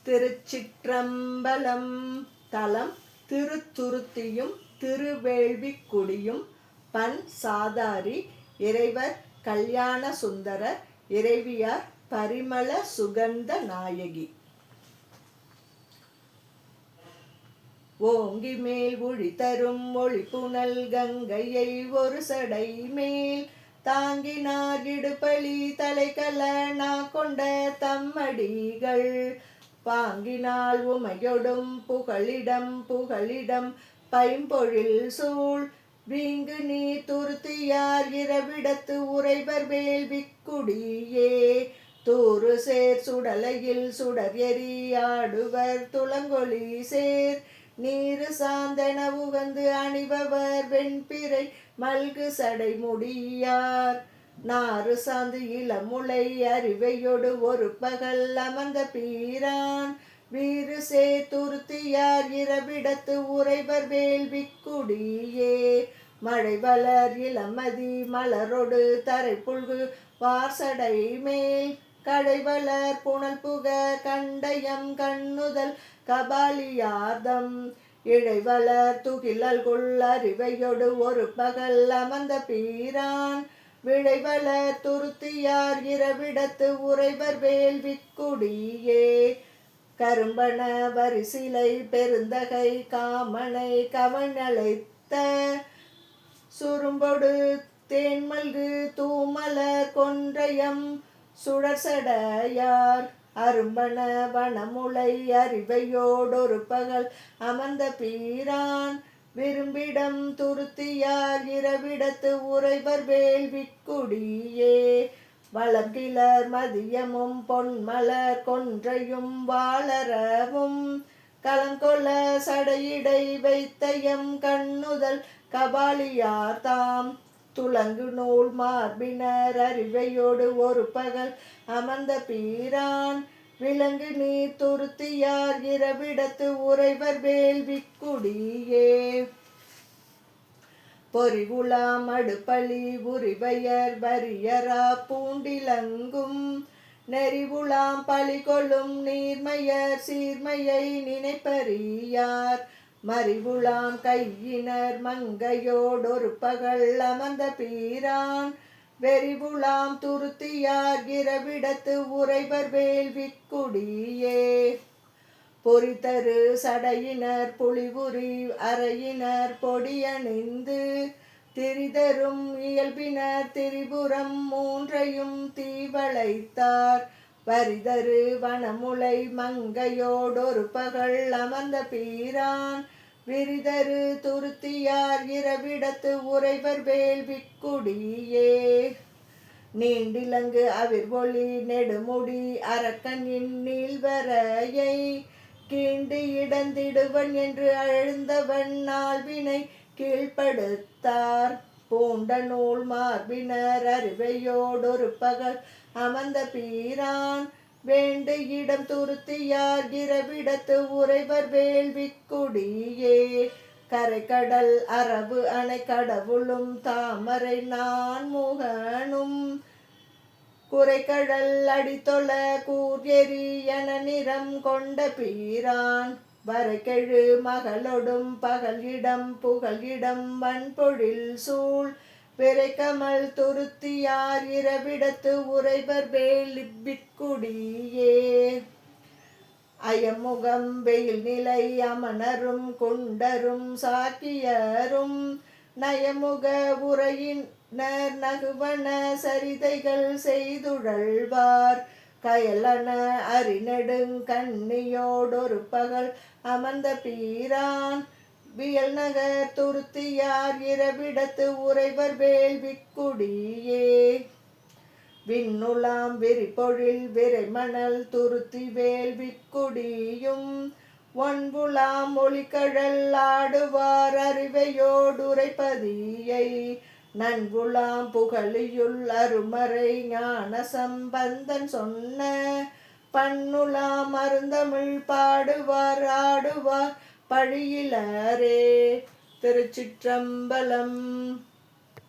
திருச்சிற்றம்பலம். தலம் திருத்துருத்தியும் திருவேள்விக்குடியும். பண் சாதாரி. இறைவர் கல்யாண சுந்தரர். இறைவியார் பரிமள சுகந்த நாயகி. ஓங்கி மேல் ஒளி தரும் ஒளிப்புனல் கங்கையை ஒரு சடை மேல் தாங்கினார் இடுபலி தலைக்கலனா கொண்ட தம்மடிகள் பாங்கினால் உமையொடும் புகழிடம் பைம்பொழில் சூழ் வீங்கு நீ துருத்தியார் இரவிடத்து உறைவர் வேள்விக்குடியே தூறு சேர் சுடலையில் சுடர் எரி ஆடுவர் துளங்கொழி சேர் நீரு சாந்தன உகந்து அணிபவர் வெண்பிறை மல்கு சடை முடியார் நாறு சாந்து இளமுலை அறிவையொடு ஒரு பகல் அமர்ந்த பீரான் வீறு சே துருத்தியார் இரவிடத்து உறைவர் வேள்விக்குடியே மழை வளர் இளமதி மலரொடு தரை புல்கு வார்சடை மேல் கடை வளர் புனல் புக கண்டயம் கண்ணுதல் கபாலியார்தம் இழைவளர் துகிலல்குள் அறிவையொடு ஒரு பகல் அமர்ந்த பீரான் விழைவளர் துருத்தியார் இரவிடத்து உறைவர் வேள்விக்குடியே கரும்பன வரிசிலை பெருந்தகை காமனை கவனழைத்த சுரும்பொடு தேன்மல்கு தூமலர் கொன்றையம் சுடர்சடையார் அரும்பன வனமுலை அறிவையோடொரு பகல் அமர்ந்த பீரான் விரும்பிடம் துருத்தியார் இரவிடத்து உறைவர் வேள்விக்குடியே வளர்கிலர் மதியமும் பொன்மலர் கொன்றையும் வாளரவும் கலங்கொல சடையிடை வைத்தயம் கண்ணுதல் கபாலியார் தாம் துளங்கு நூல் மார்பினர் அறிவையோடு ஒரு பகல் அமர்ந்த பீரான் விலங்கு நீர் துருத்தியார் இரவிடத்து உறைவர் வேள்விக்குடியே பொறிவுலாம் அடுப்பலி உரிவையர் வரியரா பூண்டிலங்கும் நெறிவுலாம் பழிகொள்ளும் நீர்மையர் சீர்மையை நினைப்பறியார் மறிவுலாம் கையினர் மங்கையோடொரு பகல் அமர்ந்த பீரான் வெறிவுலாம் துருத்தியார் இரவிடத்து உறைவர் வேள்விக்குடியே பொறித்தரு சடையினர் புலிபுரி அறையினர் பொடியணிந்து திரிதரும் இயல்பினர் திரிபுரம் மூன்றையும் தீவளைத்தார் வரிதரு வனமுலை மங்கையோடொரு பகல் அமர்ந்த பீரான் விரிதரு துருத்தியார் இரவிடத்து உறைவர் வேள்விக்குடியே நீண்டிலங்கு அவிர்வொளி நெடுமுடி அரக்கனின் நீள்வரையை கீண்டு இடந்திடுவன் என்று அழுந்தவன் நாள்வினை கீழ்ப்படுத்தார் பூண்ட நூல் மார்பினர் அறிவையோடொரு பகல் அமர்ந்த பீரான் வேண்டு இடம் துருத்தியார் இரவிடத்து உறைவர் வேள்விக்குடியே கரைக்கடல் அரபு அணை கடவுளும் தாமரை நான் முகனும் குறைக்கடல் அடித்தொல கூர்எரி என நிறம் கொண்ட பீரான் வரைக்கெழு மகளொடும் பகலிடம் புகழிடம் வன்பொழில் சூழ் விரைக்கமல் துருத்தியார் இரவிடத்து உறைவர் வேள்விக்குடியே அயமுகம் வெயில் நிலை அமனரும் குண்டரும் சாக்கியரும் நயமுக உரையினர் நகுவன சரிதைகள் செய்துழல்வார் கயலன அறிநெடுங் கண்ணியோடொரு பகல் அமர்ந்த பீரான் வியல் நகர் துருத்தியார் இரவிடத்து உறைவர் வேள்விக்குடியே விண்ணுலாம் விரிபொழில் விரைமணல் துருத்தி வேள்விக்குடியும் ஒன்புலாம் ஒளிக்கழல் ஆடுவார் அறிவையோடுரைப்பதியை நன்புலாம் புகழியுள் அருமறை ஞான சம்பந்தன் சொன்ன பண்ணுலாம் அருந்தமிழ் பாடுவார் ஆடுவார் பழியிலரே. திருச்சிற்றம்பலம்.